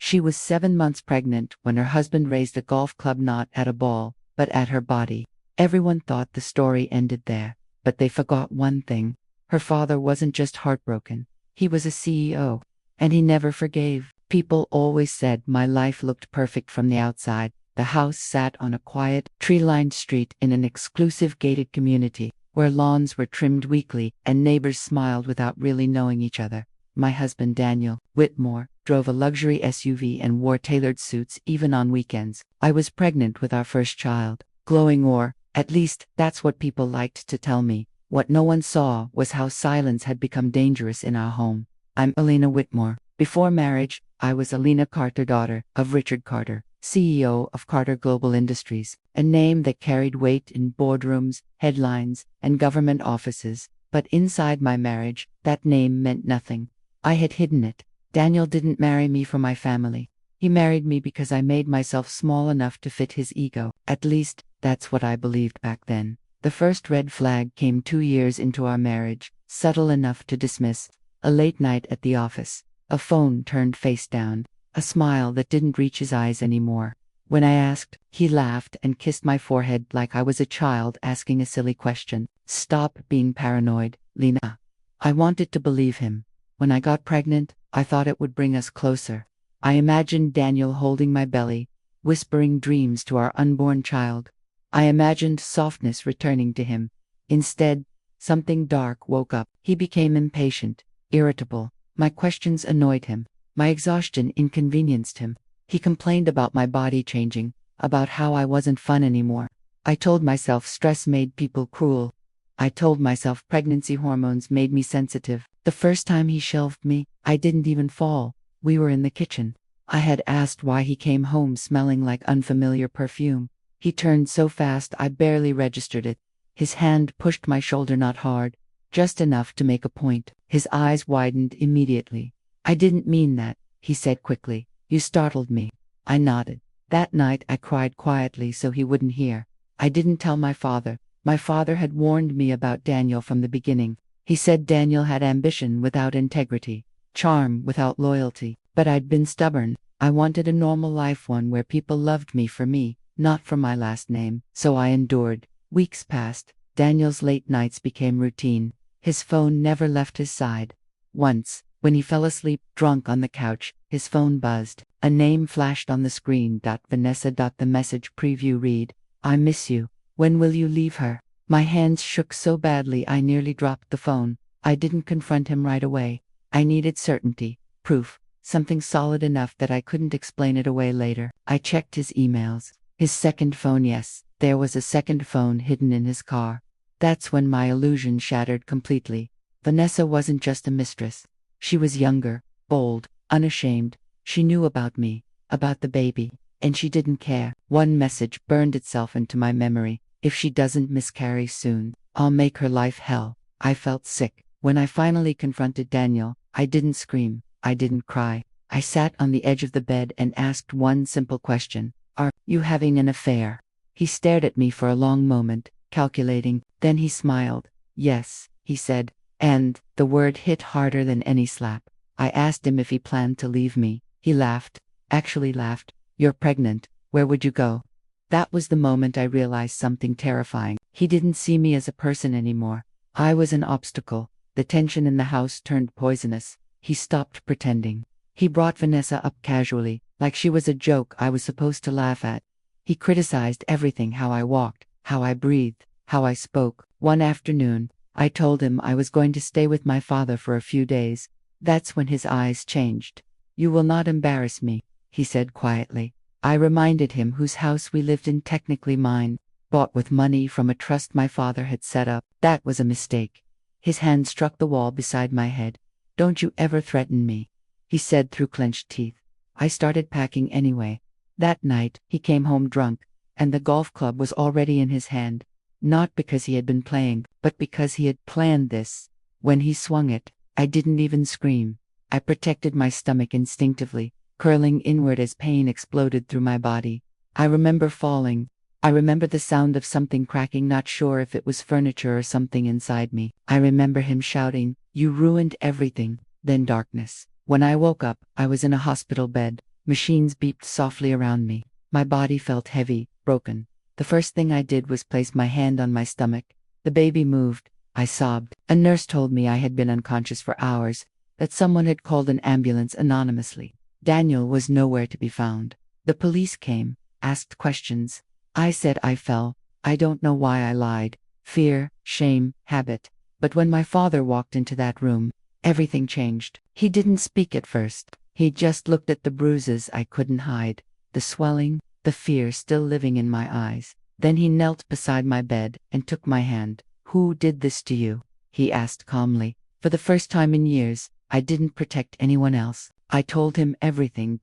She was 7 months pregnant when her husband raised a golf club not at a ball, but at her body. Everyone thought the story ended there, but they forgot one thing. Her father wasn't just heartbroken. He was a CEO, and he never forgave. People always said my life looked perfect from the outside. The house sat on a quiet, tree-lined street in an exclusive gated community, where lawns were trimmed weekly and neighbors smiled without really knowing each other. My husband Daniel Whitmore drove a luxury SUV and wore tailored suits even on weekends. I was pregnant with our first child. Glowing, or at least that's what people liked to tell me. What no one saw was how silence had become dangerous in our home. I'm Alina Whitmore. Before marriage, I was Alina Carter, daughter of Richard Carter, CEO of Carter Global Industries, a name that carried weight in boardrooms, headlines, and government offices. But inside my marriage, that name meant nothing. I had hidden it. Daniel didn't marry me for my family. He married me because I made myself small enough to fit his ego. At least, that's what I believed back then. The first red flag came 2 years into our marriage, subtle enough to dismiss. A late night at the office. A phone turned face down. A smile that didn't reach his eyes anymore. When I asked, he laughed and kissed my forehead like I was a child asking a silly question. Stop being paranoid, Lena. I wanted to believe him. When I got pregnant, I thought it would bring us closer. I imagined Daniel holding my belly, whispering dreams to our unborn child. I imagined softness returning to him. Instead, something dark woke up. He became impatient, irritable. My questions annoyed him. My exhaustion inconvenienced him. He complained about my body changing, about how I wasn't fun anymore. I told myself stress made people cruel. I told myself pregnancy hormones made me sensitive. The first time he shelved me, I didn't even fall. We were in the kitchen. I had asked why he came home smelling like unfamiliar perfume. He turned so fast I barely registered it. His hand pushed my shoulder, not hard, just enough to make a point. His eyes widened immediately. I didn't mean that, he said quickly. You startled me. I nodded. That night I cried quietly so he wouldn't hear. I didn't tell my father. My father had warned me about Daniel from the beginning. He said Daniel had ambition without integrity, charm without loyalty. But I'd been stubborn. I wanted a normal life, one where people loved me for me, not for my last name. So I endured. Weeks passed. Daniel's late nights became routine. His phone never left his side. Once, when he fell asleep, drunk on the couch, his phone buzzed. A name flashed on the screen. Vanessa. The message preview read, I miss you. When will you leave her? My hands shook so badly I nearly dropped the phone. I didn't confront him right away. I needed certainty, proof, something solid enough that I couldn't explain it away later. I checked his emails. His second phone, yes, there was a second phone hidden in his car. That's when my illusion shattered completely. Vanessa wasn't just a mistress. She was younger, bold, unashamed. She knew about me, about the baby, and she didn't care. One message burned itself into my memory. If she doesn't miscarry soon, I'll make her life hell. I felt sick. When I finally confronted Daniel, I didn't scream. I didn't cry. I sat on the edge of the bed and asked one simple question. Are you having an affair? He stared at me for a long moment, calculating. Then he smiled. Yes, he said, and the word hit harder than any slap. I asked him if he planned to leave me. He laughed. Actually laughed. You're pregnant. Where would you go? That was the moment I realized something terrifying. He didn't see me as a person anymore. I was an obstacle. The tension in the house turned poisonous. He stopped pretending. He brought Vanessa up casually, like she was a joke I was supposed to laugh at. He criticized everything: how I walked, how I breathed, how I spoke. One afternoon, I told him I was going to stay with my father for a few days. That's when his eyes changed. You will not embarrass me, he said quietly. I reminded him whose house we lived in, technically mine, bought with money from a trust my father had set up. That was a mistake. His hand struck the wall beside my head. Don't you ever threaten me, he said through clenched teeth. I started packing anyway. That night, he came home drunk, and the golf club was already in his hand. Not because he had been playing, but because he had planned this. When he swung it, I didn't even scream. I protected my stomach instinctively, curling inward as pain exploded through my body. I remember falling. I remember the sound of something cracking, not sure if it was furniture or something inside me. I remember him shouting, "You ruined everything." Then darkness. When I woke up, I was in a hospital bed. Machines beeped softly around me. My body felt heavy, broken. The first thing I did was place my hand on my stomach. The baby moved. I sobbed. A nurse told me I had been unconscious for hours, that someone had called an ambulance anonymously. Daniel was nowhere to be found. The police came, asked questions. I said I fell. I don't know why I lied. Fear, shame, habit. But when my father walked into that room, everything changed. He didn't speak at first. He just looked at the bruises I couldn't hide, the swelling, the fear still living in my eyes. Then he knelt beside my bed and took my hand. "Who did this to you?" he asked calmly. For the first time in years, I didn't protect anyone else. I told him everything.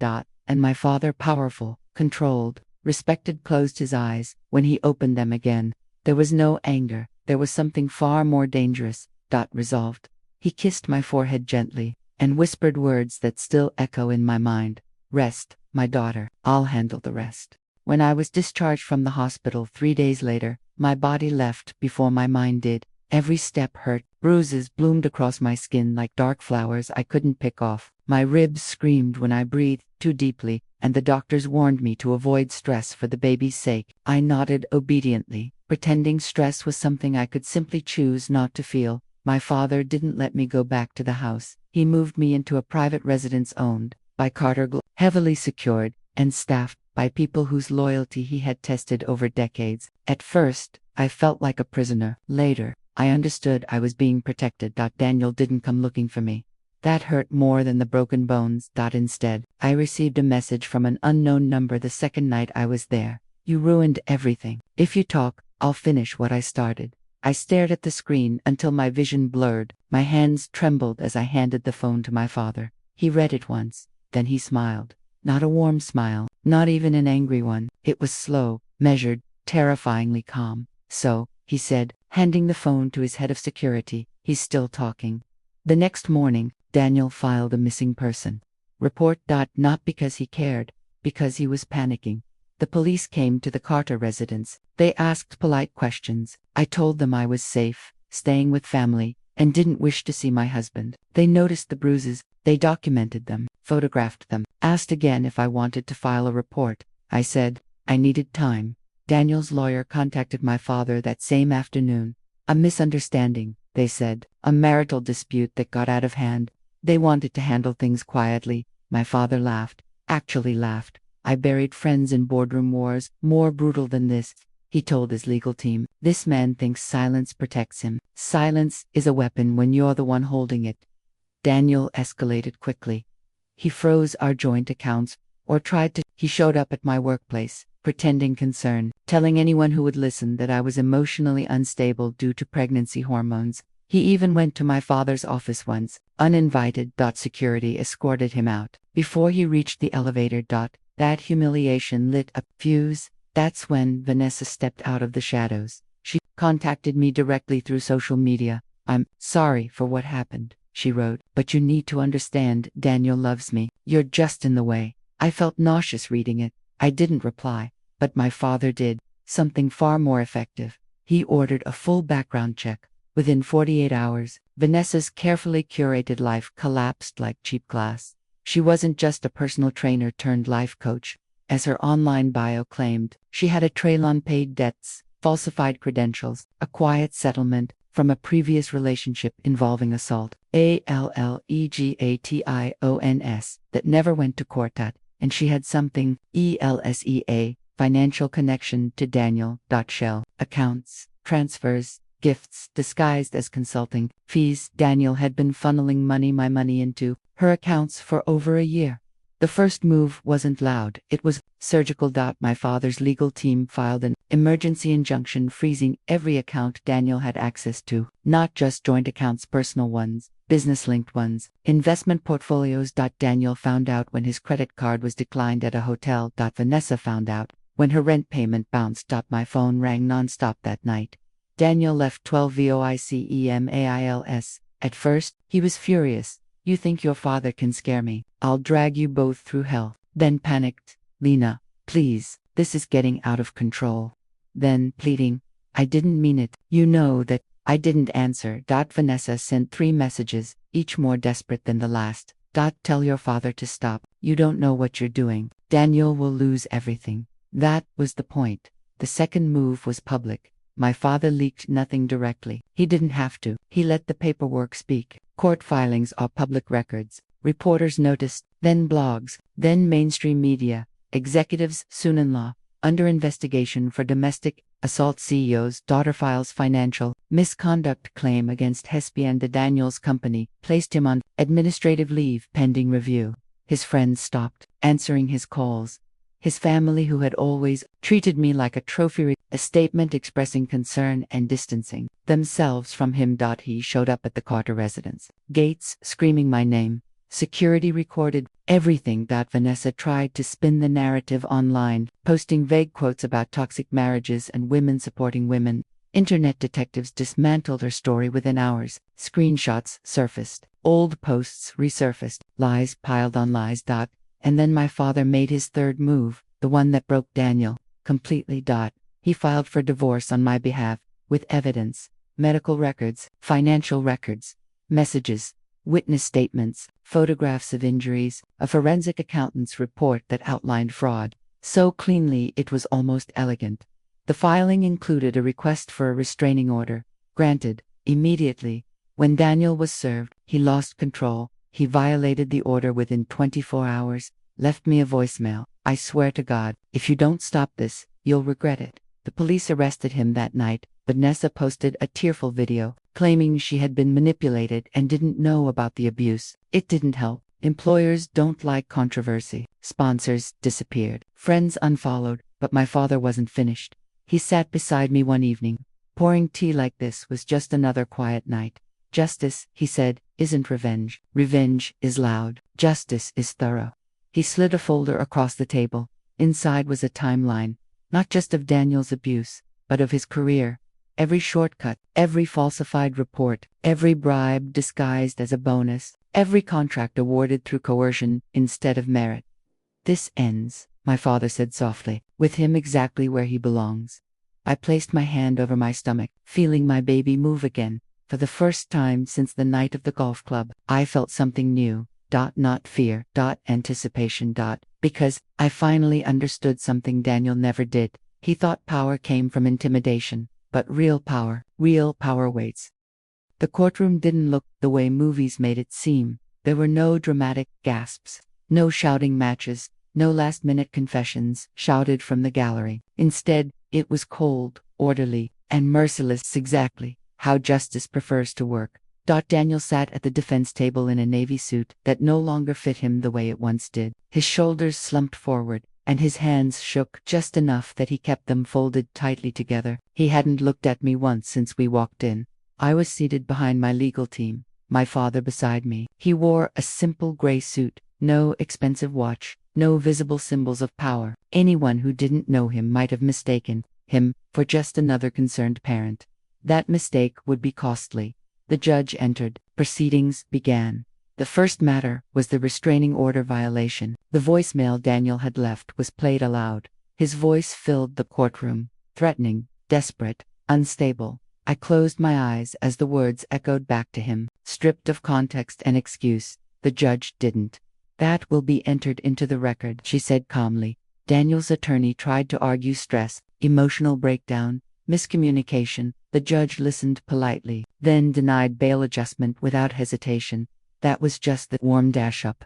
And my father, powerful, controlled, respected, closed his eyes. When he opened them again, there was no anger. There was something far more dangerous. Resolved. He kissed my forehead gently and whispered words that still echo in my mind. "Rest, my daughter. I'll handle the rest." When I was discharged from the hospital 3 days later, my body left before my mind did. Every step hurt. Bruises bloomed across my skin like dark flowers I couldn't pick off. My ribs screamed when I breathed too deeply, and the doctors warned me to avoid stress for the baby's sake. I nodded obediently, pretending stress was something I could simply choose not to feel. My father didn't let me go back to the house. He moved me into a private residence owned by Carter, heavily secured and staffed by people whose loyalty he had tested over decades. At first, I felt like a prisoner. Later, I understood I was being protected. Daniel didn't come looking for me. That hurt more than the broken bones. Instead, I received a message from an unknown number the second night I was there. "You ruined everything. If you talk, I'll finish what I started." I stared at the screen until my vision blurred. My hands trembled as I handed the phone to my father. He read it once, then he smiled. Not a warm smile, not even an angry one. It was slow, measured, terrifyingly calm. "So," he said, handing the phone to his head of security, "he's still talking." The next morning, Daniel filed a missing person report. Not because he cared, because he was panicking. The police came to the Carter residence. They asked polite questions. I told them I was safe, staying with family, and didn't wish to see my husband. They noticed the bruises. They documented them, photographed them, asked again if I wanted to file a report. I said I needed time. Daniel's lawyer contacted my father that same afternoon. "A misunderstanding," they said. "A marital dispute that got out of hand. They wanted to handle things quietly." My father laughed. Actually laughed. "I buried friends in boardroom wars, more brutal than this," he told his legal team. "This man thinks silence protects him. Silence is a weapon when you're the one holding it." Daniel escalated quickly. He froze our joint accounts, or tried to. He showed up at my workplace, pretending concern, telling anyone who would listen that I was emotionally unstable due to pregnancy hormones. He even went to my father's office once, uninvited. Security escorted him out. Before he reached the elevator. That humiliation lit a fuse. That's when Vanessa stepped out of the shadows. She contacted me directly through social media. "I'm sorry for what happened," she wrote, "but you need to understand, Daniel loves me. You're just in the way." I felt nauseous reading it. I didn't reply, but my father did, something far more effective. He ordered a full background check. Within 48 hours, Vanessa's carefully curated life collapsed like cheap glass. She wasn't just a personal trainer turned life coach. As her online bio claimed, she had a trail on paid debts, falsified credentials, a quiet settlement from a previous relationship involving assault, allegations, that never went to court. And she had something, ELSEA, financial connection to Daniel. Shell accounts, transfers, gifts disguised as consulting fees. Daniel had been funneling my money into her accounts for over a year. The first move wasn't loud, it was surgical. My father's legal team filed an emergency injunction freezing every account Daniel had access to, not just joint accounts, personal ones, business-linked ones, investment portfolios. Daniel found out when his credit card was declined at a hotel. Vanessa found out when her rent payment bounced. My phone rang nonstop that night. Daniel left 12 voicemails. At first, he was furious. "You think your father can scare me? I'll drag you both through hell." Then panicked. "Lena, please, this is getting out of control." Then, pleading, "I didn't mean it. You know that." I didn't answer. Vanessa sent 3 messages, each more desperate than the last. "Tell your father to stop. You don't know what you're doing. Daniel will lose everything. That was the point. The second move was public. My father leaked nothing directly. He didn't have to. He let the paperwork speak. Court filings are public records. Reporters noticed, then blogs, then mainstream media, executives, son-in-law, under investigation for domestic assault. CEO's daughter files financial misconduct claim against Hespe and the Daniels Company, placed him on administrative leave pending review. His friends stopped answering his calls. His family, who had always treated me like a trophy, a statement expressing concern and distancing themselves from him. He showed up at the Carter residence gates, screaming my name. Security recorded everything. Vanessa tried to spin the narrative online, posting vague quotes about toxic marriages and women supporting women. Internet detectives dismantled her story within hours. Screenshots surfaced, old posts resurfaced, lies piled on lies. And then my father made his third move, the one that broke Daniel completely. He filed for divorce on my behalf, with evidence, medical records, financial records, messages, witness statements, photographs of injuries, a forensic accountant's report that outlined fraud. So cleanly it was almost elegant. The filing included a request for a restraining order, granted immediately. When Daniel was served, he lost control. He violated the order within 24 hours, left me a voicemail. I swear to God, if you don't stop this, you'll regret it. The police arrested him that night. Vanessa posted a tearful video, claiming she had been manipulated and didn't know about the abuse. It didn't help. Employers don't like controversy. Sponsors disappeared. Friends unfollowed, but my father wasn't finished. He sat beside me one evening, pouring tea like this was just another quiet night. Justice, he said, isn't revenge. Revenge is loud. Justice is thorough. He slid a folder across the table. Inside was a timeline, not just of Daniel's abuse, but of his career. Every shortcut, every falsified report, every bribe disguised as a bonus, every contract awarded through coercion instead of merit. This ends, my father said softly, with him exactly where he belongs. I placed my hand over my stomach, feeling my baby move again. For the first time since the night of the golf club, I felt something new. Not fear. Anticipation. Because I finally understood something Daniel never did. He thought power came from intimidation. But real power waits. The courtroom didn't look the way movies made it seem. There were no dramatic gasps, no shouting matches, no last-minute confessions shouted from the gallery. Instead, it was cold, orderly, and merciless, exactly how justice prefers to work. Daniel sat at the defense table in a navy suit that no longer fit him the way it once did. His shoulders slumped forward, and his hands shook just enough that he kept them folded tightly together. He hadn't looked at me once since we walked in. I was seated behind my legal team, my father beside me. He wore a simple gray suit, no expensive watch, no visible symbols of power. Anyone who didn't know him might have mistaken him for just another concerned parent. That mistake would be costly. The judge entered. Proceedings began. The first matter was the restraining order violation. The voicemail Daniel had left was played aloud. His voice filled the courtroom, threatening, desperate, unstable. I closed my eyes as the words echoed back to him, stripped of context and excuse. The judge didn't. That will be entered into the record, she said calmly. Daniel's attorney tried to argue stress, emotional breakdown, miscommunication. The judge listened politely, then denied bail adjustment without hesitation. That was just the warm-up.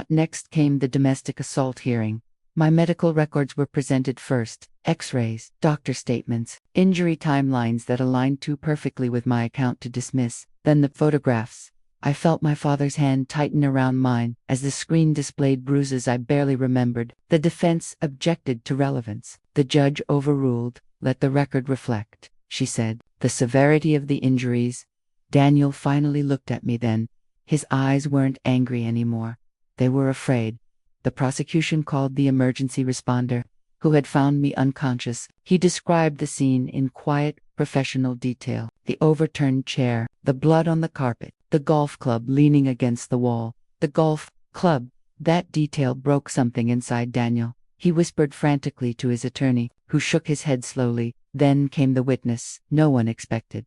Next came the domestic assault hearing. My medical records were presented first. X-rays, doctor statements, injury timelines that aligned too perfectly with my account to dismiss. Then the photographs. I felt my father's hand tighten around mine as the screen displayed bruises I barely remembered. The defense objected to relevance. The judge overruled. Let the record reflect, she said, the severity of the injuries. Daniel finally looked at me then. His eyes weren't angry anymore. They were afraid. The prosecution called the emergency responder, who had found me unconscious. He described the scene in quiet, professional detail. The overturned chair, the blood on the carpet, the golf club leaning against the wall. The golf club. That detail broke something inside Daniel. He whispered frantically to his attorney, who shook his head slowly. Then came the witness. No one expected.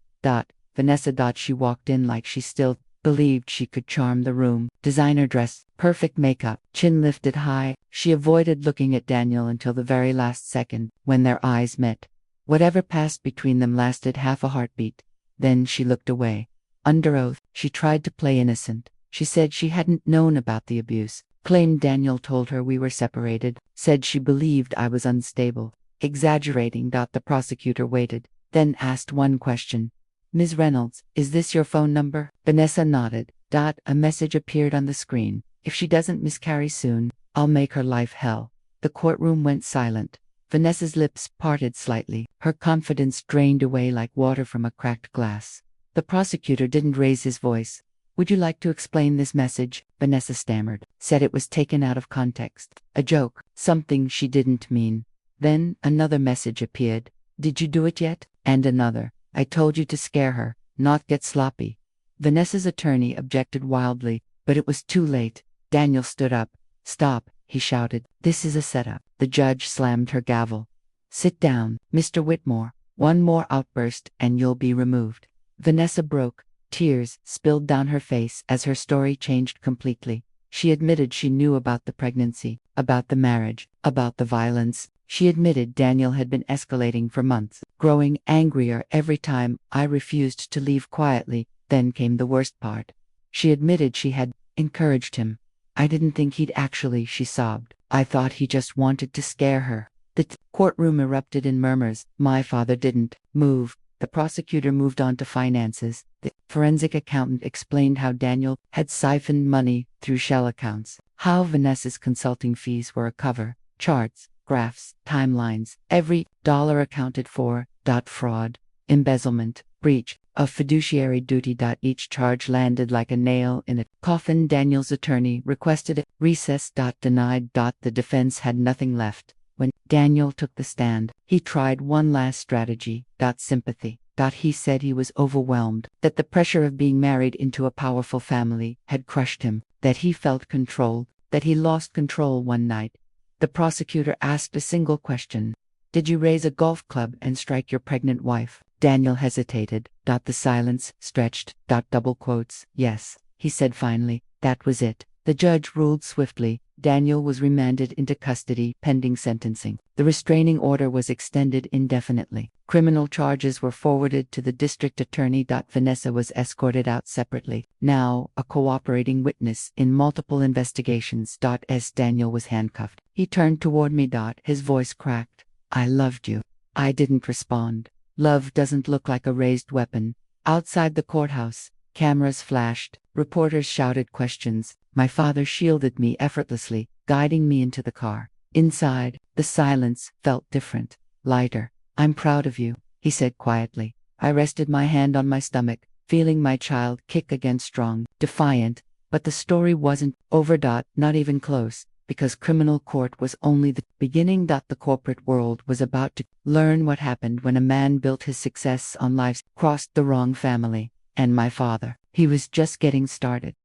Vanessa. She walked in like she still believed she could charm the room. Designer dress, Perfect makeup, chin lifted high. She avoided looking at Daniel until the very last second, when their eyes met. Whatever passed between them lasted half a heartbeat. Then she looked away. Under oath, she tried to play innocent. She said she hadn't known about the abuse, claimed Daniel told her we were separated, said she believed I was unstable. Exaggerating. The prosecutor waited, then asked one question. Ms. Reynolds, is this your phone number? Vanessa nodded. A message appeared on the screen. If she doesn't miscarry soon, I'll make her life hell. The courtroom went silent. Vanessa's lips parted slightly. Her confidence drained away like water from a cracked glass. The prosecutor didn't raise his voice. Would you like to explain this message? Vanessa stammered. Said it was taken out of context. A joke. Something she didn't mean. Then another message appeared. Did you do it yet? And another. I told you to scare her, not get sloppy. Vanessa's attorney objected wildly, but it was too late. Daniel stood up. Stop, he shouted. This is a setup. The judge slammed her gavel. Sit down, Mr. Whitmore. One more outburst and you'll be removed. Vanessa broke. Tears spilled down her face as her story changed completely. She admitted she knew about the pregnancy, about the marriage, about the violence. She admitted Daniel had been escalating for months, growing angrier every time I refused to leave quietly. Then came the worst part. She admitted she had encouraged him. I didn't think he'd actually, she sobbed. I thought he just wanted to scare her. The courtroom erupted in murmurs. My father didn't move. The prosecutor moved on to finances. The forensic accountant explained how Daniel had siphoned money through shell accounts, how Vanessa's consulting fees were a cover, charts, graphs, timelines, every dollar accounted for. Fraud, embezzlement, breach of fiduciary duty. Each charge landed like a nail in a coffin. Daniel's attorney requested a recess. Denied. The defense had nothing left. When Daniel took the stand, he tried one last strategy. Sympathy. He said he was overwhelmed, that the pressure of being married into a powerful family had crushed him, that he felt controlled, that he lost control one night. The prosecutor asked a single question. Did you raise a golf club and strike your pregnant wife? Daniel hesitated. The silence stretched. Double quotes. Yes, he said finally. That was it. The judge ruled swiftly. Daniel was remanded into custody pending sentencing. The restraining order was extended indefinitely. Criminal charges were forwarded to the district attorney. Vanessa was escorted out separately, now a cooperating witness in multiple investigations. As Daniel was handcuffed, he turned toward me. His voice cracked. I loved you. I didn't respond. Love doesn't look like a raised weapon. Outside the courthouse, cameras flashed, reporters shouted questions. My father shielded me effortlessly, guiding me into the car. Inside, the silence felt different, lighter. I'm proud of you, he said quietly. I rested my hand on my stomach, feeling my child kick again strong, defiant. But the story wasn't over. Not even close. Because criminal court was only the beginning. The corporate world was about to learn what happened when a man built his success on lives crossed the wrong family. And my father, he was just getting started.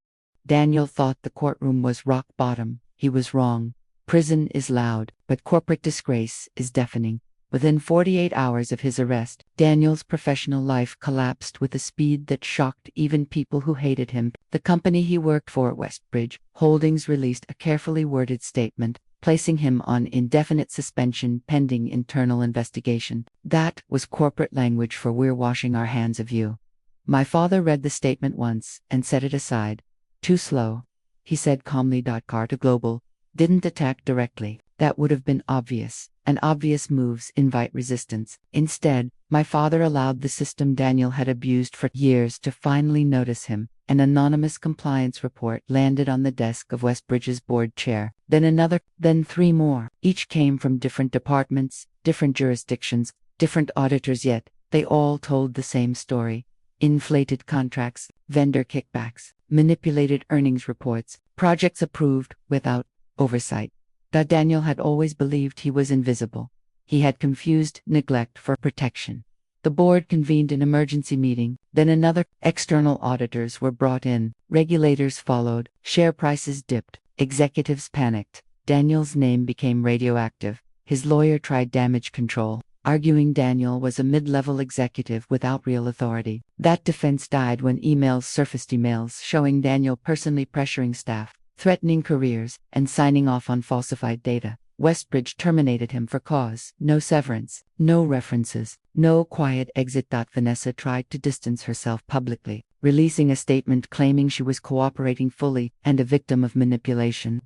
Daniel thought the courtroom was rock bottom. He was wrong. Prison is loud, but corporate disgrace is deafening. Within 48 hours of his arrest, Daniel's professional life collapsed with a speed that shocked even people who hated him. The company he worked for, Westbridge Holdings, released a carefully worded statement, placing him on indefinite suspension pending internal investigation. That was corporate language for "we're washing our hands of you." My father read the statement once and set it aside. Too slow, he said calmly. Carter Global didn't attack directly. That would have been obvious, and obvious moves invite resistance. Instead, my father allowed the system Daniel had abused for years to finally notice him. An anonymous compliance report landed on the desk of Westbridge's board chair. Then another, then 3 more. Each came from different departments, different jurisdictions, different auditors, yet they all told the same story. Inflated contracts, vendor kickbacks, manipulated earnings reports, projects approved without oversight. Daniel had always believed he was invisible. He had confused neglect for protection. The board convened an emergency meeting, then another. External auditors were brought in, regulators followed, share prices dipped, executives panicked. Daniel's name became radioactive. His lawyer tried damage control, arguing Daniel was a mid-level executive without real authority. That defense died when emails surfaced, emails showing Daniel personally pressuring staff, threatening careers, and signing off on falsified data. Westbridge terminated him for cause. No severance, no references, no quiet exit. Vanessa tried to distance herself publicly, releasing a statement claiming she was cooperating fully and a victim of manipulation.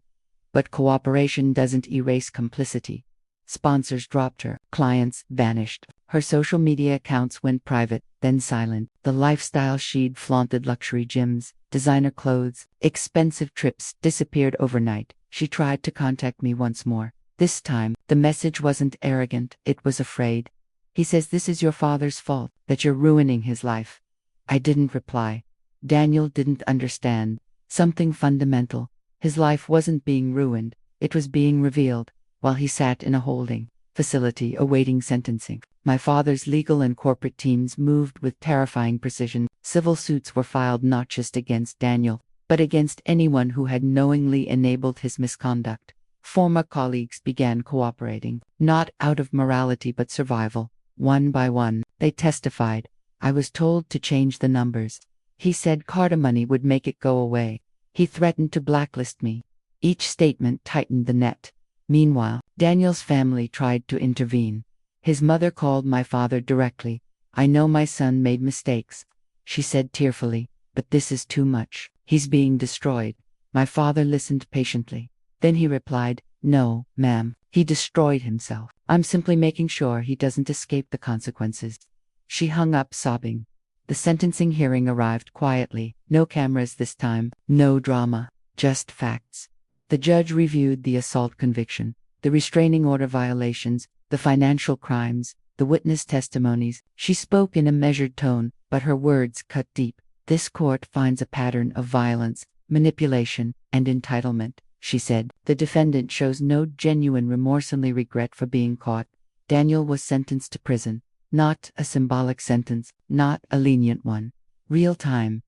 But cooperation doesn't erase complicity. Sponsors dropped her, clients vanished. Her social media accounts went private, then silent. The lifestyle she'd flaunted, luxury gyms, designer clothes, expensive trips, disappeared overnight. She tried to contact me once more. This time, the message wasn't arrogant, it was afraid. He says this is your father's fault, that you're ruining his life. I didn't reply. Daniel didn't understand. Something fundamental. His life wasn't being ruined, it was being revealed, while he sat in a holding facility awaiting sentencing. My father's legal and corporate teams moved with terrifying precision. Civil suits were filed not just against Daniel, but against anyone who had knowingly enabled his misconduct. Former colleagues began cooperating, not out of morality but survival. One by one, they testified. I was told to change the numbers. He said Carter money would make it go away. He threatened to blacklist me. Each statement tightened the net. Meanwhile, Daniel's family tried to intervene. His mother called my father directly. I know my son made mistakes, she said tearfully, but this is too much. He's being destroyed. My father listened patiently. Then he replied, no, ma'am, he destroyed himself. I'm simply making sure he doesn't escape the consequences. She hung up sobbing. The sentencing hearing arrived quietly. No cameras this time, no drama, just facts. The judge reviewed the assault conviction, the restraining order violations, the financial crimes, the witness testimonies. She spoke in a measured tone, but her words cut deep. This court finds a pattern of violence, manipulation, and entitlement, she said. The defendant shows no genuine remorse and regret for being caught. Daniel was sentenced to prison, not a symbolic sentence, not a lenient one. Real time.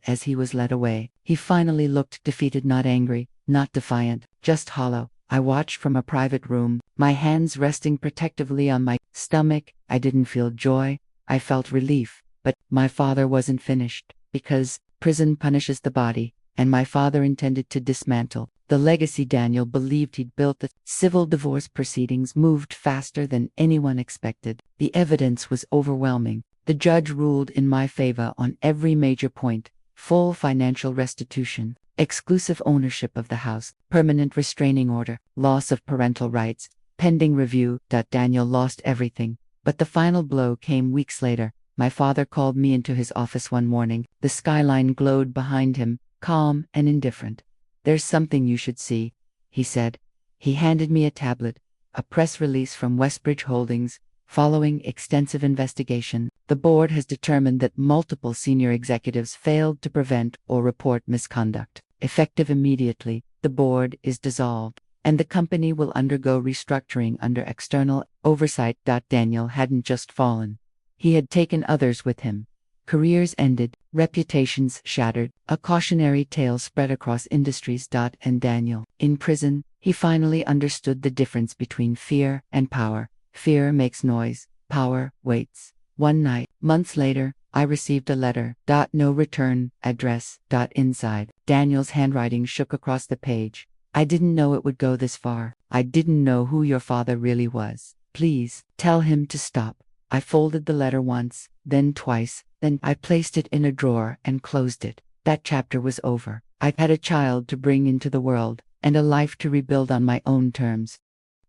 As he was led away, he finally looked defeated, not angry, not defiant, just hollow. I watched from a private room, my hands resting protectively on my stomach. I didn't feel joy, I felt relief. But my father wasn't finished, because prison punishes the body, and my father intended to dismantle the legacy Daniel believed he'd built. The civil divorce proceedings moved faster than anyone expected. The evidence was overwhelming. The judge ruled in my favor on every major point: full financial restitution, exclusive ownership of the house, permanent restraining order, loss of parental rights, pending review. Daniel lost everything, but the final blow came weeks later. My father called me into his office one morning. The skyline glowed behind him, calm and indifferent. There's something you should see, he said. He handed me a tablet, a press release from Westbridge Holdings. Following extensive investigation, the board has determined that multiple senior executives failed to prevent or report misconduct. Effective immediately, the board is dissolved, and the company will undergo restructuring under external oversight. Daniel hadn't just fallen. He had taken others with him. Careers ended, reputations shattered, a cautionary tale spread across industries. And Daniel, in prison, he finally understood the difference between fear and power. Fear makes noise, power waits. One night, months later, I received a letter. No return address. Inside, Daniel's handwriting shook across the page. I didn't know it would go this far. I didn't know who your father really was. Please, tell him to stop. I folded the letter once, then twice, then I placed it in a drawer and closed it. That chapter was over. I had a child to bring into the world, and a life to rebuild on my own terms.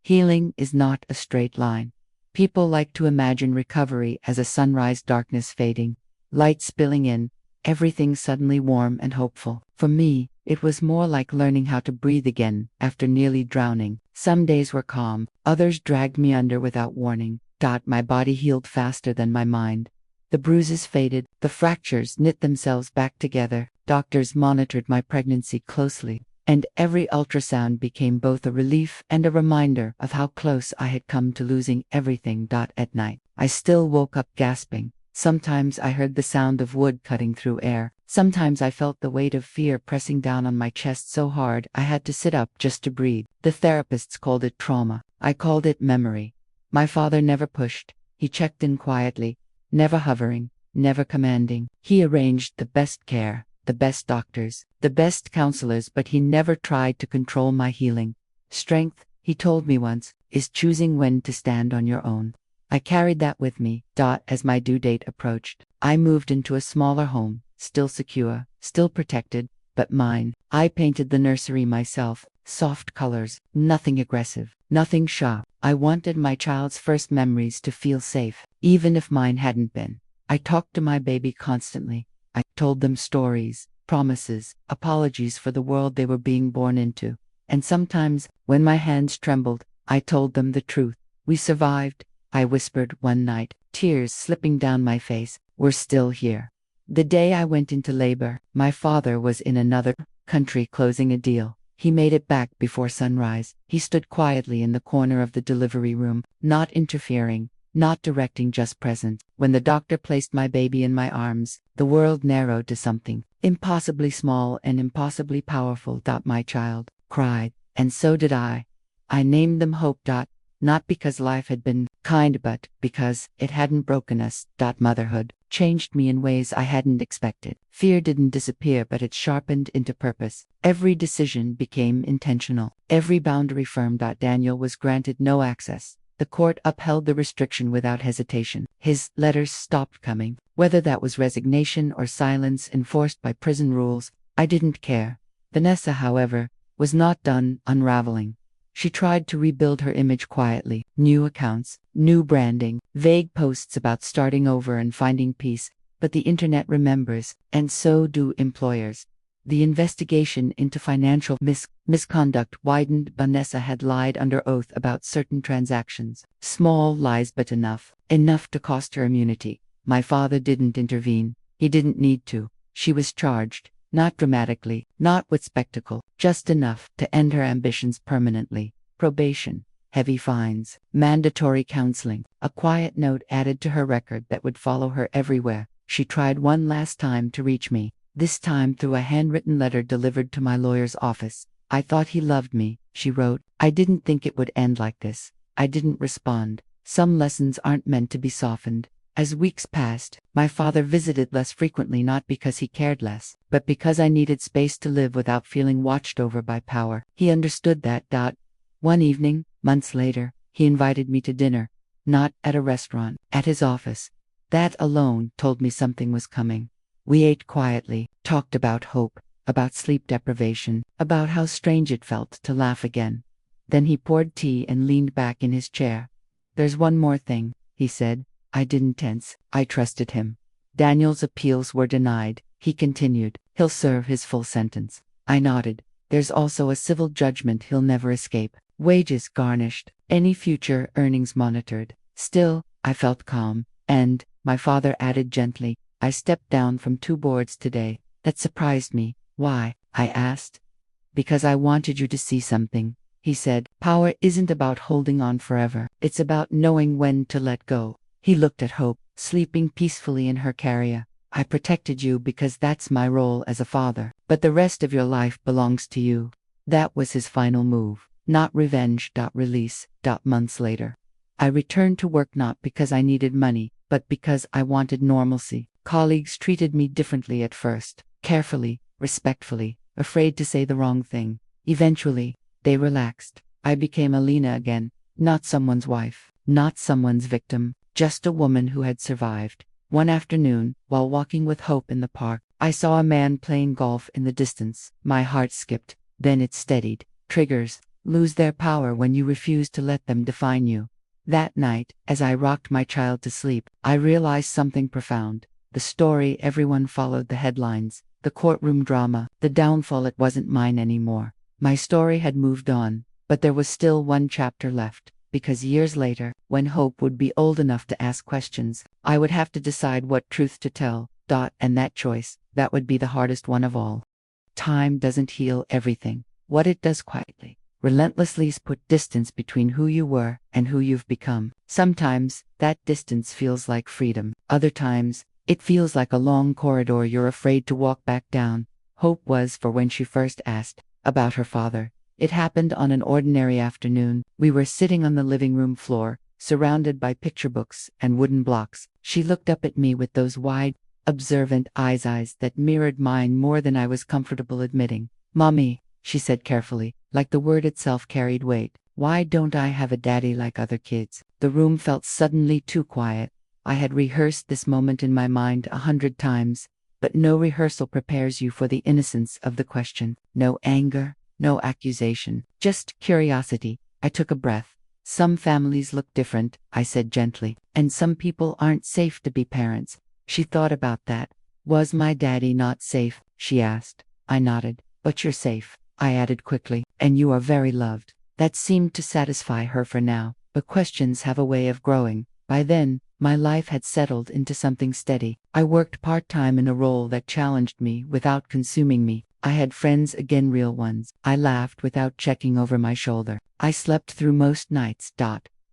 Healing is not a straight line. People like to imagine recovery as a sunrise, darkness fading, light spilling in, everything suddenly warm and hopeful. For me, it was more like learning how to breathe again after nearly drowning. Some days were calm, others dragged me under without warning. My body healed faster than my mind. The bruises faded, the fractures knit themselves back together. Doctors monitored my pregnancy closely, and every ultrasound became both a relief and a reminder of how close I had come to losing everything. At night, I still woke up gasping. Sometimes I heard the sound of wood cutting through air. Sometimes I felt the weight of fear pressing down on my chest so hard I had to sit up just to breathe. The therapists called it trauma. I called it memory. My father never pushed. He checked in quietly, never hovering, never commanding. He arranged the best care, the best doctors, the best counselors, but he never tried to control my healing. Strength, he told me once, is choosing when to stand on your own. I carried that with me. As my due date approached, I moved into a smaller home, still secure, still protected, but mine. I painted the nursery myself, soft colors, nothing aggressive, nothing sharp. I wanted my child's first memories to feel safe, even if mine hadn't been. I talked to my baby constantly. I told them stories, promises, apologies for the world they were being born into. And sometimes, when my hands trembled, I told them the truth. We survived, I whispered one night, tears slipping down my face. We're still here. The day I went into labor, my father was in another country closing a deal. He made it back before sunrise. He stood quietly in the corner of the delivery room, not interfering, not directing, just present. When the doctor placed my baby in my arms, the world narrowed to something impossibly small and impossibly powerful. My child cried, and so did I. I named them Hope. Not because life had been kind, but because it hadn't broken us. Motherhood changed me in ways I hadn't expected. Fear didn't disappear, but it sharpened into purpose. Every decision became intentional, every boundary firm. Daniel was granted no access. The court upheld the restriction without hesitation. His letters stopped coming. Whether that was resignation or silence enforced by prison rules, I didn't care. Vanessa, however, was not done unraveling. She tried to rebuild her image quietly. New accounts, new branding, vague posts about starting over and finding peace. But the internet remembers, and so do employers. The investigation into financial misconduct widened. Vanessa had lied under oath about certain transactions. Small lies, but enough to cost her immunity. My father didn't intervene. He didn't need to. She was charged. Not dramatically, not with spectacle, just enough to end her ambitions permanently. Probation, heavy fines, mandatory counseling, a quiet note added to her record that would follow her everywhere. She tried one last time to reach me, this time through a handwritten letter delivered to my lawyer's office. I thought he loved me, she wrote. I didn't think it would end like this. I didn't respond. Some lessons aren't meant to be softened. As weeks passed, my father visited less frequently, not because he cared less, but because I needed space to live without feeling watched over by power. He understood that. One evening, months later, he invited me to dinner, not at a restaurant, at his office. That alone told me something was coming. We ate quietly, talked about hope, about sleep deprivation, about how strange it felt to laugh again. Then he poured tea and leaned back in his chair. There's one more thing, he said. I didn't tense. I trusted him. Daniel's appeals were denied. He continued. He'll serve his full sentence. I nodded. There's also a civil judgment he'll never escape. Wages garnished. Any future earnings monitored. Still, I felt calm. And, my father added gently, I stepped down from 2 boards today. That surprised me. Why? I asked. Because I wanted you to see something, he said. Power isn't about holding on forever. It's about knowing when to let go. He looked at Hope, sleeping peacefully in her carrier. I protected you because that's my role as a father, but the rest of your life belongs to you. That was his final move. Not revenge. Release. Months later, I returned to work not because I needed money, but because I wanted normalcy. Colleagues treated me differently at first, carefully, respectfully, afraid to say the wrong thing. Eventually, they relaxed. I became Alina again, not someone's wife, not someone's victim. Just a woman who had survived. One afternoon, while walking with Hope in the park, I saw a man playing golf in the distance. My heart skipped, then it steadied. Triggers lose their power when you refuse to let them define you. That night, as I rocked my child to sleep, I realized something profound. The story everyone followed, the headlines, the courtroom drama, the downfall, it wasn't mine anymore. My story had moved on, but there was still one chapter left. Because years later, when Hope would be old enough to ask questions, I would have to decide what truth to tell. And that choice, that would be the hardest one of all. Time doesn't heal everything. What it does quietly, relentlessly, is put distance between who you were and who you've become. Sometimes, that distance feels like freedom. Other times, it feels like a long corridor you're afraid to walk back down. Hope was for when she first asked about her father. It happened on an ordinary afternoon. We were sitting on the living room floor, surrounded by picture books and wooden blocks. She looked up at me with those wide, observant eyes that mirrored mine more than I was comfortable admitting. "Mommy," she said carefully, like the word itself carried weight, "why don't I have a daddy like other kids?" The room felt suddenly too quiet. I had rehearsed this moment in my mind 100 times, but no rehearsal prepares you for the innocence of the question. No anger, no accusation, just curiosity. I took a breath. "Some families look different," I said gently, "and some people aren't safe to be parents." She thought about that. "Was my daddy not safe?" she asked. I nodded. "But you're safe," I added quickly, "and you are very loved." That seemed to satisfy her for now, but questions have a way of growing. By then, my life had settled into something steady. I worked part-time in a role that challenged me without consuming me. I had friends, again real ones. I laughed without checking over my shoulder. I slept through most nights.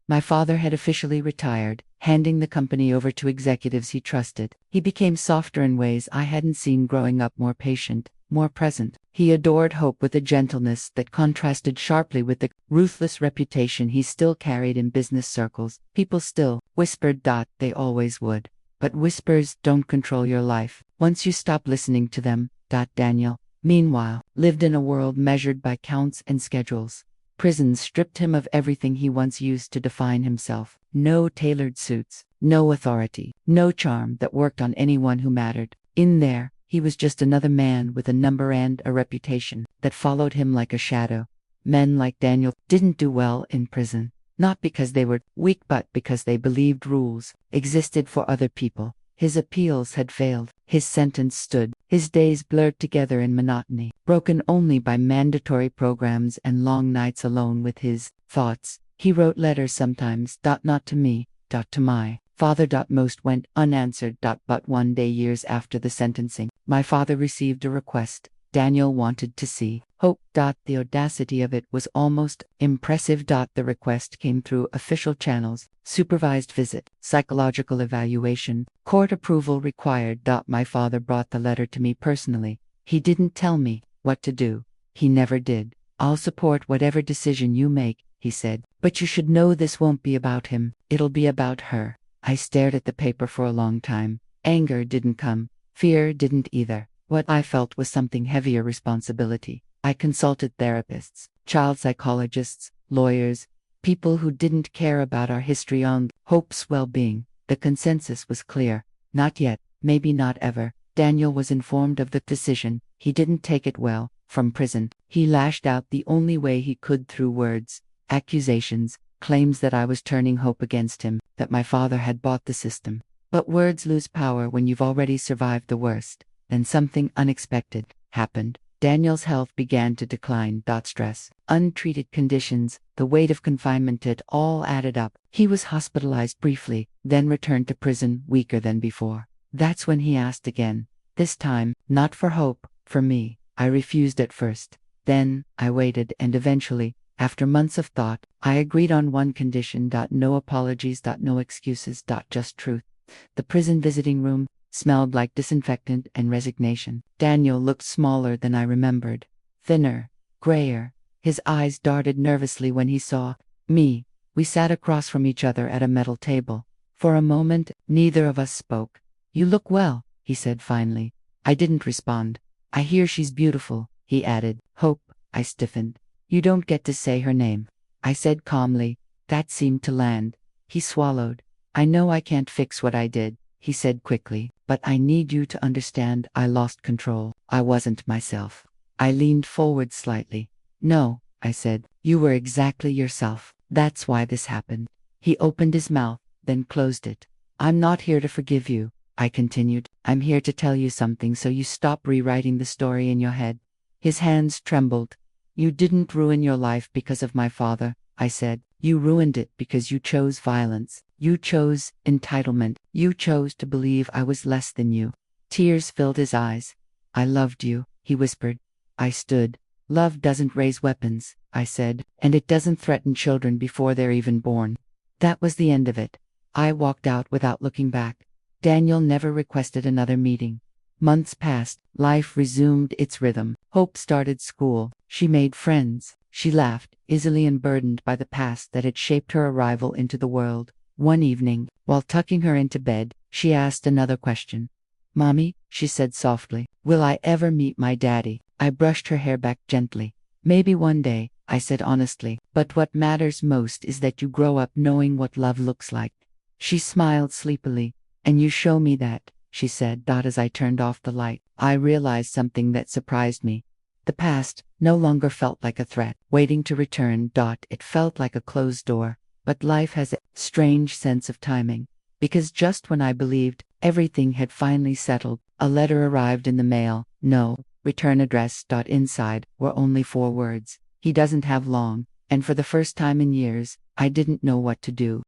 My father had officially retired, handing the company over to executives he trusted. He became softer in ways I hadn't seen growing up, more patient, more present. He adored Hope with a gentleness that contrasted sharply with the ruthless reputation he still carried in business circles. People still whispered. They always would. But whispers don't control your life once you stop listening to them. Daniel, meanwhile, lived in a world measured by counts and schedules. Prison stripped him of everything he once used to define himself. No tailored suits, no authority, no charm that worked on anyone who mattered. In there, he was just another man with a number and a reputation that followed him like a shadow. Men like Daniel didn't do well in prison, not because they were weak but because they believed rules existed for other people. His appeals had failed. His sentence stood. His days blurred together in monotony, broken only by mandatory programs and long nights alone with his thoughts. He wrote letters sometimes, not to me, to my father. Most went unanswered. But one day, years after the sentencing, my father received a request. Daniel wanted to see Hope. The audacity of it was almost impressive. The request came through official channels: supervised visit, psychological evaluation, court approval required. My father brought the letter to me personally. He didn't tell me what to do. He never did. "I'll support whatever decision you make," he said, "but you should know this won't be about him. It'll be about her." I stared at the paper for a long time. Anger didn't come. Fear didn't either. What I felt was something heavier: responsibility. I consulted therapists, child psychologists, lawyers, people who didn't care about our history on Hope's well-being. The consensus was clear: not yet, maybe not ever. Daniel was informed of the decision. He didn't take it well. From prison, he lashed out the only way he could through words, accusations, claims that I was turning Hope against him, that my father had bought the system. But words lose power when you've already survived the worst. Then something unexpected happened. Daniel's health began to decline. Stress, untreated conditions, the weight of confinement, it all added up. He was hospitalized briefly, then returned to prison weaker than before. That's when he asked again. This time, not for Hope, for me. I refused at first. Then, I waited, and eventually, after months of thought, I agreed on one condition. No apologies, no excuses, just truth. The prison visiting room smelled like disinfectant and resignation. Daniel looked smaller than I remembered. Thinner, grayer. His eyes darted nervously when he saw me. We sat across from each other at a metal table. For a moment, neither of us spoke. "You look well," he said finally. I didn't respond. "I hear she's beautiful," he added. "Hope." I stiffened. "You don't get to say her name," I said calmly. That seemed to land. He swallowed. "I know I can't fix what I did," he said quickly, "but I need you to understand I lost control. I wasn't myself." I leaned forward slightly. "No," I said, "you were exactly yourself. That's why this happened." He opened his mouth, then closed it. "I'm not here to forgive you," I continued. "I'm here to tell you something so you stop rewriting the story in your head." His hands trembled. "You didn't ruin your life because of my father," I said. "You ruined it because you chose violence. You chose entitlement. You chose to believe I was less than you." Tears filled his eyes. "I loved you," he whispered. I stood. "Love doesn't raise weapons," I said, "and it doesn't threaten children before they're even born." That was the end of it. I walked out without looking back. Daniel never requested another meeting. Months passed. Life resumed its rhythm. Hope started school. She made friends. She laughed, easily unburdened by the past that had shaped her arrival into the world. One evening, while tucking her into bed, she asked another question. Mommy, she said softly, will I ever meet my daddy? I brushed her hair back gently. Maybe one day, I said honestly, but what matters most is that you grow up knowing what love looks like. She smiled sleepily. And you show me that, she said. As I turned off the light, I realized something that surprised me. The past no longer felt like a threat, waiting to return. It felt like a closed door. But life has a strange sense of timing. Because just when I believed everything had finally settled, a letter arrived in the mail. No, return address. Inside were only 4 words. He doesn't have long. And for the first time in years, I didn't know what to do.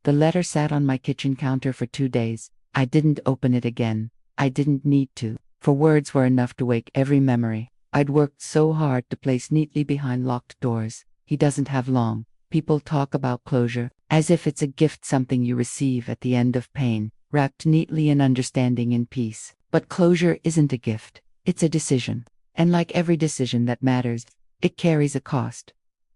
The letter sat on my kitchen counter for 2 days. I didn't open it again. I didn't need to, for words were enough to wake every memory I'd worked so hard to place neatly behind locked doors. He doesn't have long. People talk about closure, as if it's a gift, something you receive at the end of pain, wrapped neatly in understanding and peace. But closure isn't a gift, it's a decision. And like every decision that matters, it carries a cost.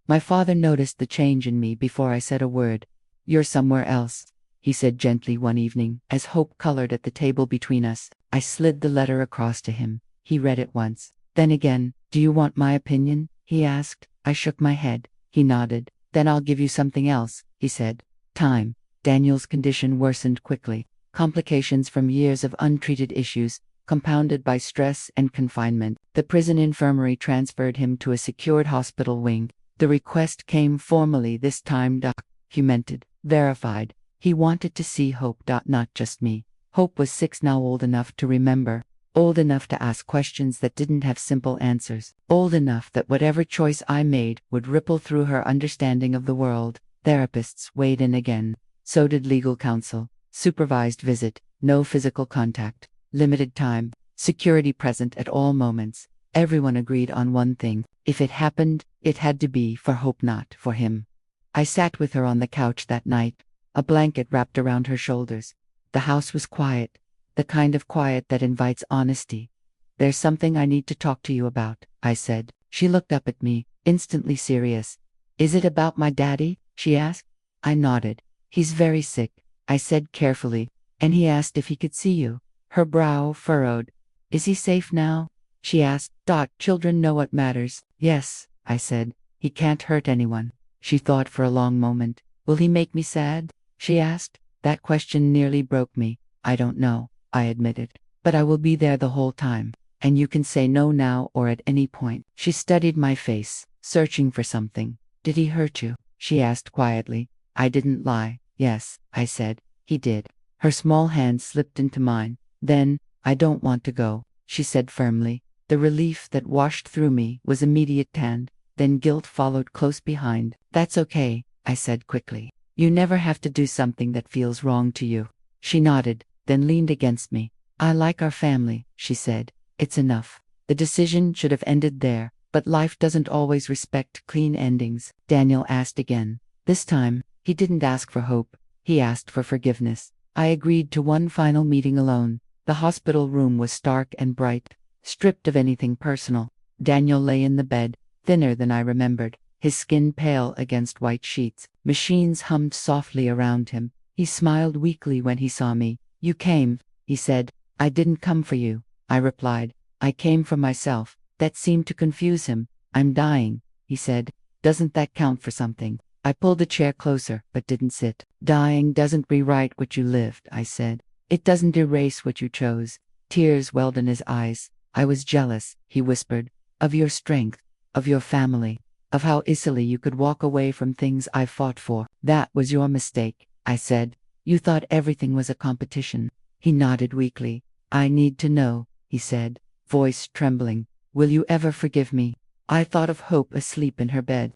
My father noticed the change in me before I said a word. You're somewhere else, he said gently one evening, as hope colored at the table between us. I slid the letter across to him. He read it once. Then again. Do you want my opinion? He asked. I shook my head. He nodded. Then I'll give you something else, he said. Time. Daniel's condition worsened quickly. Complications from years of untreated issues, compounded by stress and confinement. The prison infirmary transferred him to a secured hospital wing. The request came formally this time, documented, verified. He wanted to see Hope. Not just me. Hope was 6 now, old enough to remember. Old enough to ask questions that didn't have simple answers. Old enough that whatever choice I made would ripple through her understanding of the world. Therapists weighed in again. So did legal counsel. Supervised visit. No physical contact. Limited time. Security present at all moments. Everyone agreed on one thing. If it happened, it had to be for Hope, not for him. I sat with her on the couch that night. A blanket wrapped around her shoulders. The house was quiet. The kind of quiet that invites honesty. There's something I need to talk to you about, I said. She looked up at me, instantly serious. Is it about my daddy? She asked. I nodded. He's very sick, I said carefully, and he asked if he could see you. Her brow furrowed. Is he safe now? She asked. Children know what matters. Yes, I said. He can't hurt anyone. She thought for a long moment. Will he make me sad? She asked. That question nearly broke me. I don't know, I admitted. But I will be there the whole time. And you can say no now or at any point. She studied my face, searching for something. Did he hurt you? She asked quietly. I didn't lie. Yes, I said. He did. Her small hand slipped into mine. Then, I don't want to go, she said firmly. The relief that washed through me was immediate, and then guilt followed close behind. That's okay, I said quickly. You never have to do something that feels wrong to you. She nodded, then leaned against me. I like our family, she said. It's enough. The decision should have ended there, but life doesn't always respect clean endings. Daniel asked again. This time, he didn't ask for hope. He asked for forgiveness. I agreed to one final meeting alone. The hospital room was stark and bright, stripped of anything personal. Daniel lay in the bed, thinner than I remembered, his skin pale against white sheets. Machines hummed softly around him. He smiled weakly when he saw me. You came, he said. I didn't come for you, I replied. I came for myself. That seemed to confuse him. I'm dying, he said. Doesn't that count for something? I pulled the chair closer, but didn't sit. Dying doesn't rewrite what you lived, I said. It doesn't erase what you chose. Tears welled in his eyes. I was jealous, he whispered, of your strength, of your family, of how easily you could walk away from things I fought for. That was your mistake, I said. You thought everything was a competition. He nodded weakly. I need to know, he said, voice trembling. Will you ever forgive me? I thought of Hope asleep in her bed,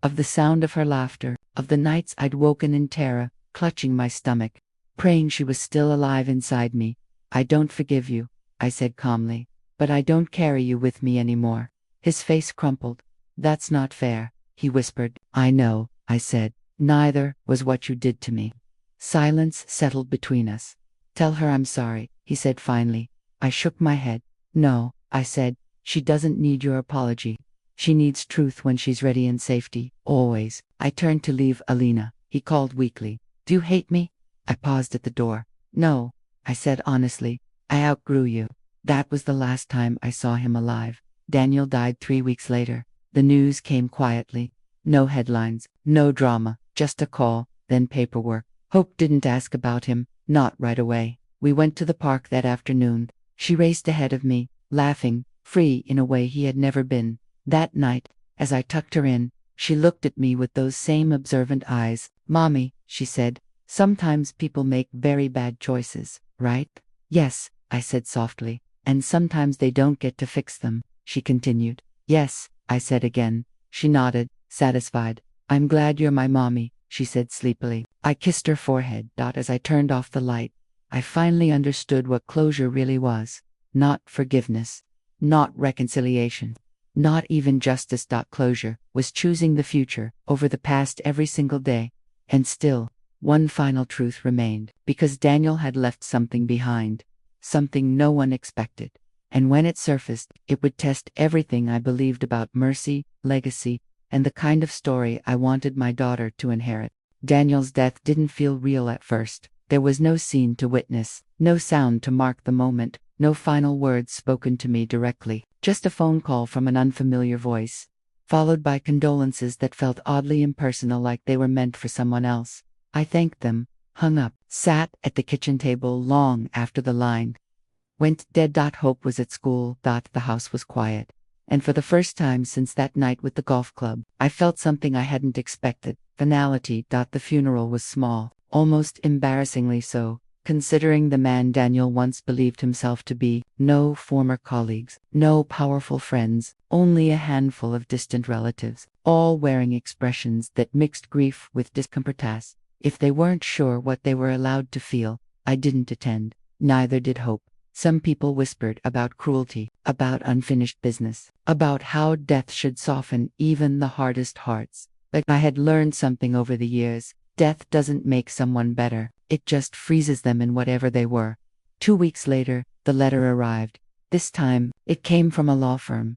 of the sound of her laughter, of the nights I'd woken in terror, clutching my stomach, praying she was still alive inside me. I don't forgive you, I said calmly, but I don't carry you with me anymore. His face crumpled. That's not fair, he whispered. I know, I said. Neither was what you did to me. Silence settled between us. Tell her I'm sorry, he said finally. I shook my head. No, I said. She doesn't need your apology. She needs truth when she's ready and safety, always. I turned to leave. Alina, he called weakly. Do you hate me? I paused at the door. No, I said honestly. I outgrew you. That was the last time I saw him alive. Daniel died 3 weeks later. The news came quietly. No headlines, no drama, just a call, then paperwork. Hope didn't ask about him, not right away. We went to the park that afternoon. She raced ahead of me, laughing, free in a way he had never been. That night, as I tucked her in, she looked at me with those same observant eyes. "Mommy," she said, "sometimes people make very bad choices, right?" "Yes," I said softly. "And sometimes they don't get to fix them," she continued. "Yes," I said again. She nodded, satisfied. "I'm glad you're my mommy," she said sleepily. I kissed her forehead. As I turned off the light, I finally understood what closure really was. Not forgiveness. Not reconciliation. Not even justice. Closure was choosing the future over the past every single day. And still, one final truth remained, because Daniel had left something behind. Something no one expected. And when it surfaced, it would test everything I believed about mercy, legacy, and the kind of story I wanted my daughter to inherit. Daniel's death didn't feel real at first. There was no scene to witness, no sound to mark the moment, no final words spoken to me directly, just a phone call from an unfamiliar voice, followed by condolences that felt oddly impersonal, like they were meant for someone else. I thanked them, hung up, sat at the kitchen table long after the line went dead. Hope was at school. The house was quiet. And for the first time since that night with the golf club, I felt something I hadn't expected. Finality. The funeral was small, almost embarrassingly so, considering the man Daniel once believed himself to be. No former colleagues, no powerful friends, only a handful of distant relatives, all wearing expressions that mixed grief with discomfort. If they weren't sure what they were allowed to feel, I didn't attend. Neither did Hope. Some people whispered about cruelty, about unfinished business, about how death should soften even the hardest hearts. But I had learned something over the years. Death doesn't make someone better, it just freezes them in whatever they were. 2 weeks later, the letter arrived. This time, it came from a law firm.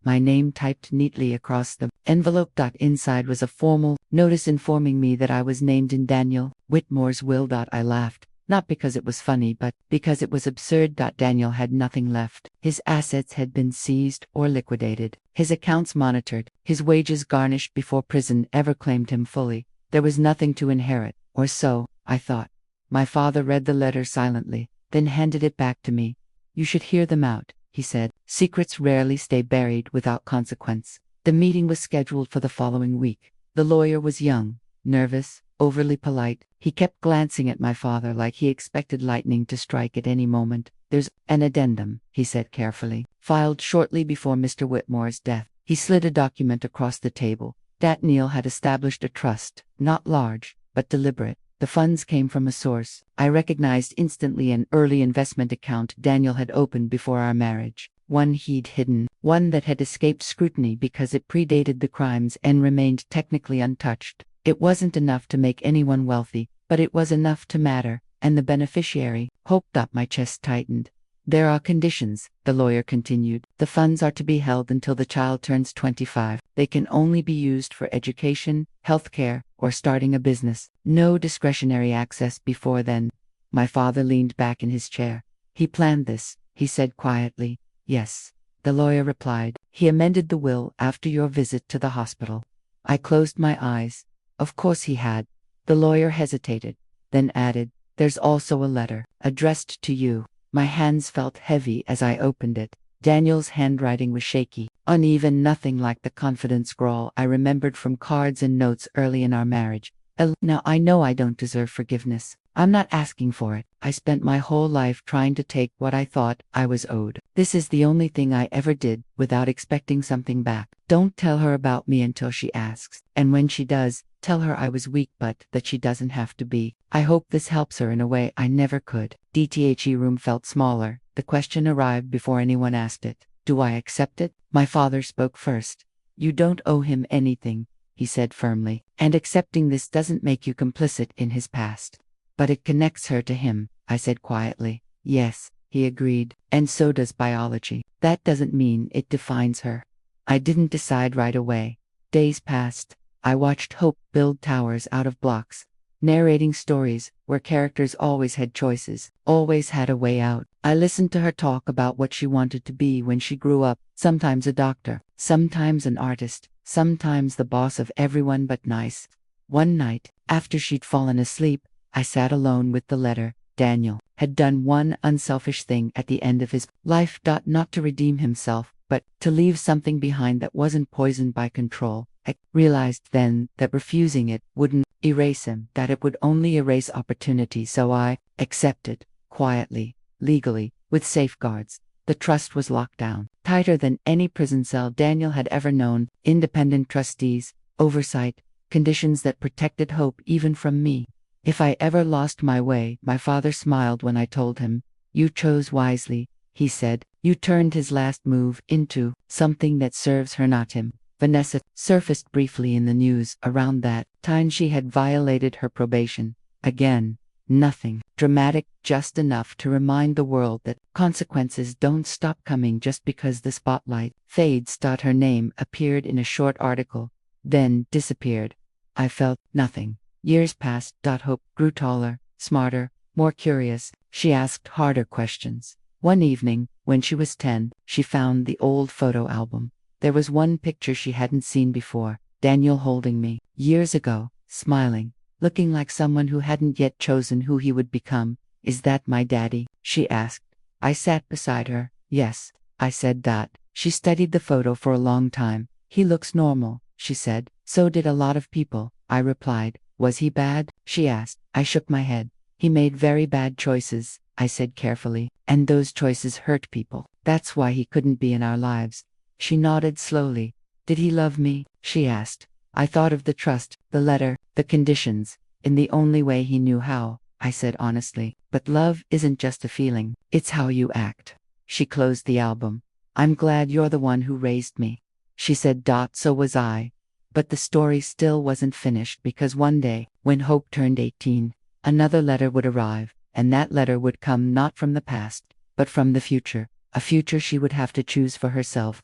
My name typed neatly across the envelope. Inside was a formal notice informing me that I was named in Daniel Whitmore's will. I laughed. Not because it was funny, but because it was absurd. Daniel had nothing left. His assets had been seized or liquidated, his accounts monitored, his wages garnished before prison ever claimed him fully. There was nothing to inherit, or so I thought. My father read the letter silently, then handed it back to me. "You should hear them out," he said. "Secrets rarely stay buried without consequence." The meeting was scheduled for the following week. The lawyer was young, nervous, overly polite. He kept glancing at my father like he expected lightning to strike at any moment. "There's an addendum," he said carefully, "filed shortly before Mr. Whitmore's death." He slid a document across the table. Neil had established a trust, not large, but deliberate. The funds came from a source I recognized instantly, an early investment account Daniel had opened before our marriage. One he'd hidden, one that had escaped scrutiny because it predated the crimes and remained technically untouched. It wasn't enough to make anyone wealthy, but it was enough to matter, and the beneficiary. Hope. My chest tightened. "There are conditions," the lawyer continued. "The funds are to be held until the child turns 25. They can only be used for education, healthcare, or starting a business. No discretionary access before then." My father leaned back in his chair. "He planned this," he said quietly. "Yes," the lawyer replied. "He amended the will after your visit to the hospital." I closed my eyes. Of course he had. The lawyer hesitated, then added, "There's also a letter, addressed to you." My hands felt heavy as I opened it. Daniel's handwriting was shaky, uneven, nothing like the confident scrawl I remembered from cards and notes early in our marriage. Now I know I don't deserve forgiveness. I'm not asking for it. I spent my whole life trying to take what I thought I was owed. This is the only thing I ever did without expecting something back. Don't tell her about me until she asks. And when she does, tell her I was weak, but that she doesn't have to be. I hope this helps her in a way I never could. DTHE room felt smaller. The question arrived before anyone asked it. Do I accept it? My father spoke first. "You don't owe him anything," he said firmly. "And accepting this doesn't make you complicit in his past." "But it connects her to him," I said quietly. "Yes," he agreed, "and so does biology. That doesn't mean it defines her." I didn't decide right away. Days passed. I watched Hope build towers out of blocks. narrating stories where characters always had choices, always had a way out. I listened to her talk about what she wanted to be when she grew up, sometimes a doctor, sometimes an artist, sometimes the boss of everyone but nice. One night, after she'd fallen asleep, I sat alone with the letter. Daniel had done one unselfish thing at the end of his life. Not to redeem himself, but to leave something behind that wasn't poisoned by control. I realized then that refusing it wouldn't erase him, that it would only erase opportunity, so I accepted, quietly, legally, with safeguards. The trust was locked down, tighter than any prison cell Daniel had ever known, independent trustees, oversight, conditions that protected hope even from me. If I ever lost my way, my father smiled when I told him. You chose wisely, he said. You turned his last move into something that serves her, not him. Vanessa surfaced briefly in the news. Around that time she had violated her probation. Again, nothing dramatic, just enough to remind the world that consequences don't stop coming just because the spotlight fades. Her name appeared in a short article, then disappeared. I felt nothing. Years passed. Hope grew taller, smarter, more curious. She asked harder questions. One evening, when she was 10, she found the old photo album. There was one picture she hadn't seen before, Daniel holding me, years ago, smiling, looking like someone who hadn't yet chosen who he would become. Is that my daddy? She asked. I sat beside her. Yes, I said that. She studied the photo for a long time. He looks normal, she said. So did a lot of people, I replied. Was he bad? She asked. I shook my head. He made very bad choices, I said carefully, and those choices hurt people. That's why he couldn't be in our lives. She nodded slowly. Did he love me? She asked. I thought of the trust, the letter, the conditions, in the only way he knew how, I said honestly. But love isn't just a feeling, it's how you act. She closed the album. I'm glad you're the one who raised me, she said. So was I. But the story still wasn't finished, because one day, when Hope turned 18, another letter would arrive, and that letter would come not from the past, but from the future, a future she would have to choose for herself.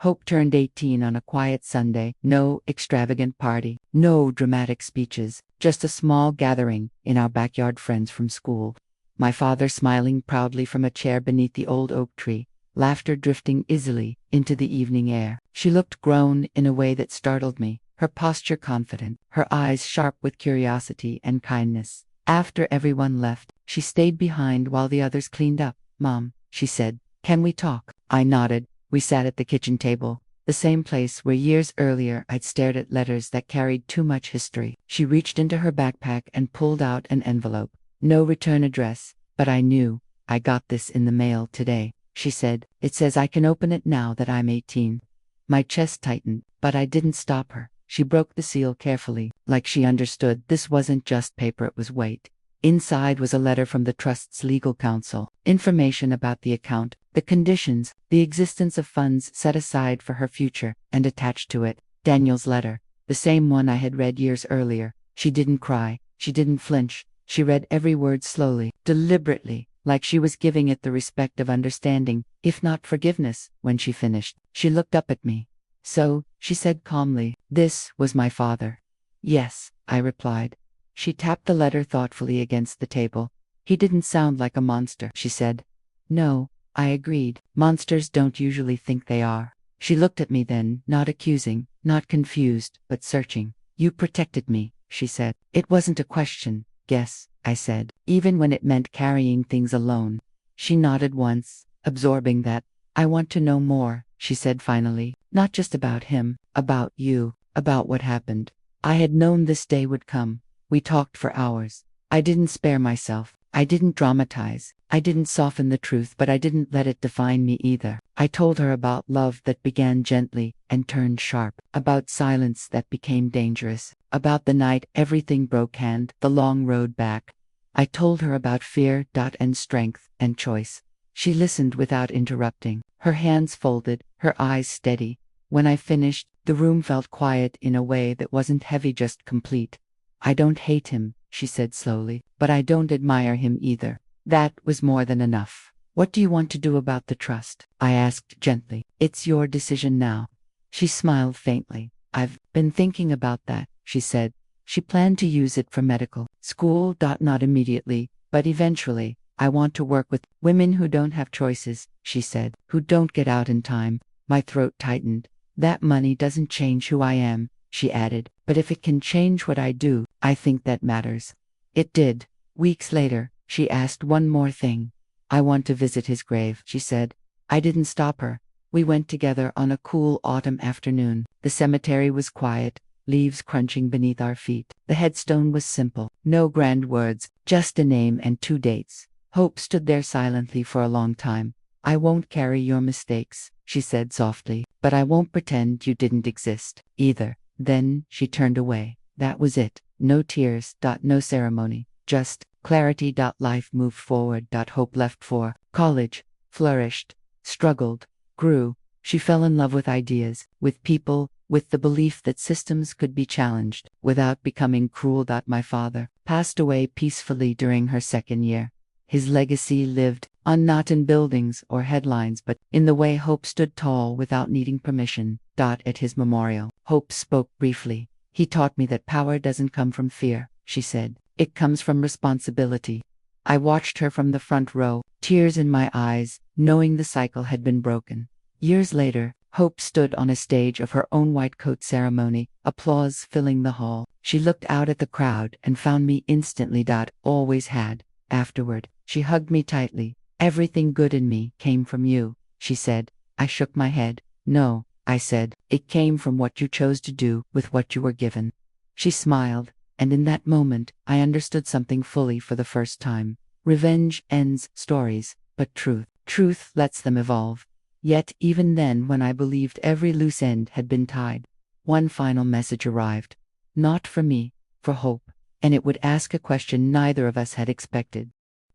Hope turned 18 on a quiet Sunday. No extravagant party, no dramatic speeches, just a small gathering in our backyard, friends from school. My father smiling proudly from a chair beneath the old oak tree, laughter drifting easily into the evening air. She looked grown in a way that startled me, her posture confident, her eyes sharp with curiosity and kindness. After everyone left, she stayed behind while the others cleaned up. Mom, she said, can we talk? I nodded. We sat at the kitchen table, the same place where years earlier I'd stared at letters that carried too much history. She reached into her backpack and pulled out an envelope. No return address, but I knew. I got this in the mail today, she said. It says I can open it now that I'm 18. My chest tightened, but I didn't stop her. She broke the seal carefully, like she understood this wasn't just paper, it was weight. Inside was a letter from the trust's legal counsel, information about the account, the conditions, the existence of funds set aside for her future, and attached to it, Daniel's letter, the same one I had read years earlier. She didn't cry, she didn't flinch, she read every word slowly, deliberately, like she was giving it the respect of understanding, if not forgiveness. When she finished, she looked up at me. So, she said calmly, this was my father. Yes, I replied. She tapped the letter thoughtfully against the table. He didn't sound like a monster, she said. No, I agreed. Monsters don't usually think they are. She looked at me then, not accusing, not confused, but searching. You protected me, she said. It wasn't a question. Guess, I said, even when it meant carrying things alone. She nodded once, absorbing that. I want to know more, she said finally. Not just about him, about you, about what happened. I had known this day would come. We talked for hours. I didn't spare myself. I didn't dramatize. I didn't soften the truth, but I didn't let it define me either. I told her about love that began gently and turned sharp, about silence that became dangerous, about the night everything broke and the long road back. I told her about fear, and strength, and choice. She listened without interrupting, her hands folded, her eyes steady. When I finished, the room felt quiet in a way that wasn't heavy, just complete. I don't hate him, she said slowly, but I don't admire him either. That was more than enough. What do you want to do about the trust? I asked gently. It's your decision now. She smiled faintly. I've been thinking about that, she said. She planned to use it for medical school. Not immediately, but eventually. I want to work with women who don't have choices, she said, who don't get out in time. My throat tightened. That money doesn't change who I am, she added, but if it can change what I do, I think that matters. It did. Weeks later, she asked one more thing. I want to visit his grave, she said. I didn't stop her. We went together on a cool autumn afternoon. The cemetery was quiet, leaves crunching beneath our feet. The headstone was simple, no grand words, just a name and 2 dates. Hope stood there silently for a long time. I won't carry your mistakes, she said softly, but I won't pretend you didn't exist, either. Then she turned away. That was it. No tears. No ceremony. Just clarity. Life moved forward. Hope left for college, flourished, struggled, grew. She fell in love with ideas, with people, with the belief that systems could be challenged without becoming cruel. My father passed away peacefully during her 2nd year. His legacy lived on, not in buildings or headlines, but in the way Hope stood tall without needing permission. At his memorial, Hope spoke briefly. He taught me that power doesn't come from fear, she said. It comes from responsibility. I watched her from the front row, tears in my eyes, knowing the cycle had been broken. Years later, Hope stood on a stage of her own white coat ceremony, applause filling the hall. She looked out at the crowd and found me instantly. Always had. Afterward, she hugged me tightly. Everything good in me came from you, she said. I shook my head. No, I said, it came from what you chose to do with what you were given. She smiled, and in that moment, I understood something fully for the first time. Revenge ends stories, but truth lets them evolve. Yet even then, when I believed every loose end had been tied, one final message arrived. Not for me, for Hope, and it would ask a question neither of us had expected.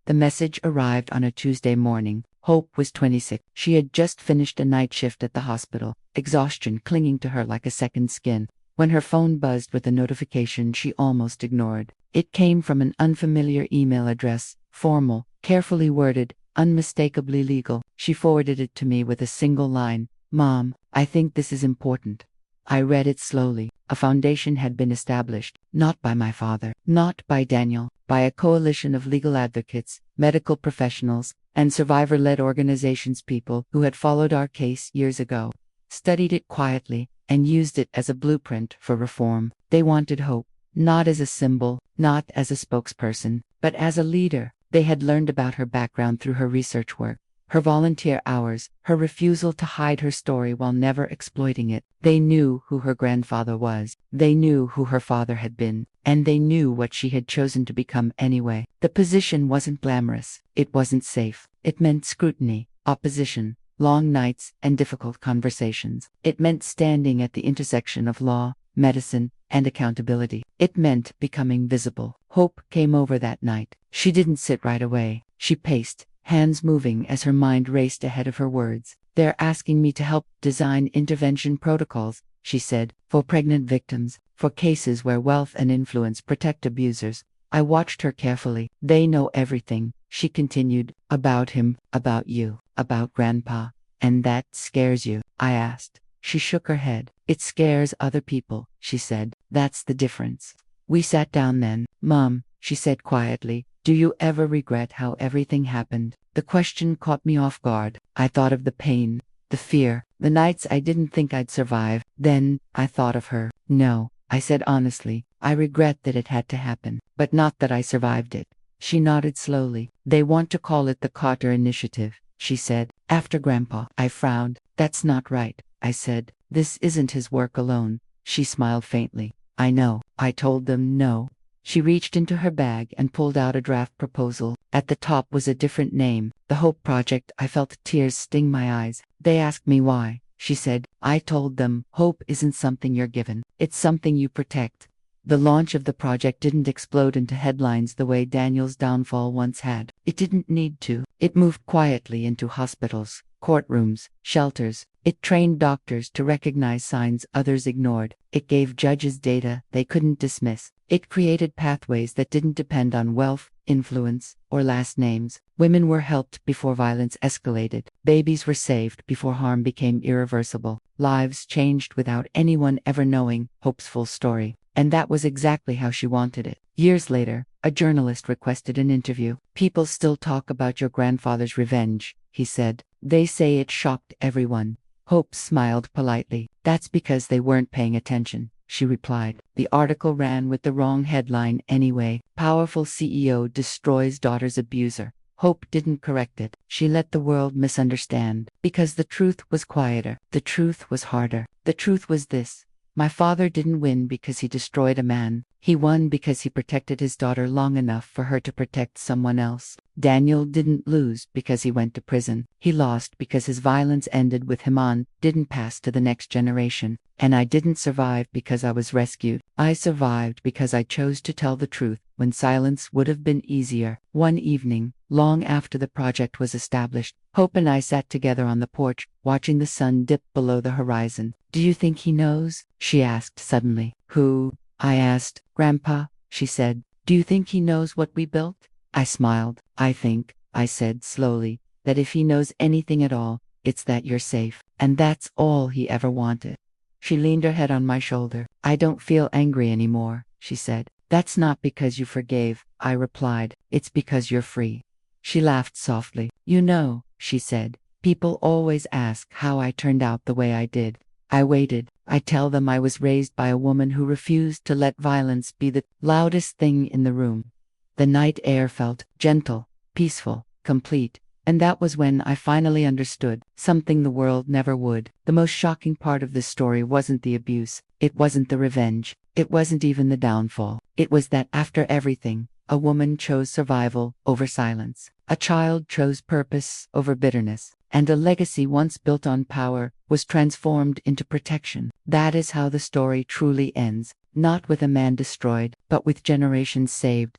The message arrived on a Tuesday morning. Hope was 26. She had just finished a night shift at the hospital, exhaustion clinging to her like a second skin. When her phone buzzed with a notification she almost ignored. It came from an unfamiliar email address, formal, carefully worded, unmistakably legal. She forwarded it to me with a single line. Mom, I think this is important. I read it slowly. A foundation had been established, not by my father, not by Daniel, by a coalition of legal advocates, medical professionals, and survivor-led organizations, people who had followed our case years ago, studied it quietly, and used it as a blueprint for reform. They wanted Hope, not as a symbol, not as a spokesperson, but as a leader. They had learned about her background through her research work, her volunteer hours, her refusal to hide her story while never exploiting it. They knew who her grandfather was, they knew who her father had been, and they knew what she had chosen to become anyway. The position wasn't glamorous, it wasn't safe. It meant scrutiny, opposition, long nights, and difficult conversations. It meant standing at the intersection of law, medicine, and accountability. It meant becoming visible. Hope came over that night. She didn't sit right away. She paced, hands moving as her mind raced ahead of her words. They're asking me to help design intervention protocols, she said, for pregnant victims, for cases where wealth and influence protect abusers. I watched her carefully. They know everything, she continued, about him, about you, about Grandpa. And that scares you? I asked. She shook her head. It scares other people, she said. That's the difference. We sat down then. Mom, she said quietly, do you ever regret how everything happened? The question caught me off guard. I thought of the pain, the fear, the nights I didn't think I'd survive. Then, I thought of her. No, I said honestly, I regret that it had to happen, but not that I survived it. She nodded slowly. They want to call it the Carter Initiative, she said, after Grandpa. I frowned. That's not right, I said. This isn't his work alone. She smiled faintly. I know. I told them no. She reached into her bag and pulled out a draft proposal. At the top was a different name, the Hope Project. I felt tears sting my eyes. They asked me why, she said. I told them, hope isn't something you're given. It's something you protect. The launch of the project didn't explode into headlines the way Daniel's downfall once had. It didn't need to. It moved quietly into hospitals, courtrooms, shelters. It trained doctors to recognize signs others ignored. It gave judges data they couldn't dismiss. It created pathways that didn't depend on wealth, influence, or last names. Women were helped before violence escalated. Babies were saved before harm became irreversible. Lives changed without anyone ever knowing Hope's full story. And that was exactly how she wanted it. Years later, a journalist requested an interview. "People still talk about your grandfather's revenge," he said. "They say it shocked everyone." Hope smiled politely. "That's because they weren't paying attention," she replied. The article ran with the wrong headline anyway. "Powerful CEO destroys daughter's abuser." Hope didn't correct it. She let the world misunderstand. Because the truth was quieter. The truth was harder. The truth was this: my father didn't win because he destroyed a man. He won because he protected his daughter long enough for her to protect someone else. Daniel didn't lose because he went to prison. He lost because his violence ended with him on, didn't pass to the next generation. And I didn't survive because I was rescued. I survived because I chose to tell the truth when silence would have been easier. One evening, long after the project was established, Hope and I sat together on the porch, watching the sun dip below the horizon. "Do you think he knows?" she asked suddenly. "Who?" I asked. "Grandpa," she said. "Do you think he knows what we built?" I smiled. "I think," I said slowly, "that if he knows anything at all, it's that you're safe. And that's all he ever wanted." She leaned her head on my shoulder. "I don't feel angry anymore," she said. "That's not because you forgave," I replied. "It's because you're free." She laughed softly. "You know," she said, "people always ask how I turned out the way I did. I waited. I tell them I was raised by a woman who refused to let violence be the loudest thing in the room." The night air felt gentle, peaceful, complete. And that was when I finally understood something the world never would. The most shocking part of this story wasn't the abuse. It wasn't the revenge. It wasn't even the downfall. It was that after everything, a woman chose survival over silence. A child chose purpose over bitterness. And a legacy once built on power was transformed into protection. That is how the story truly ends. Not with a man destroyed, but with generations saved.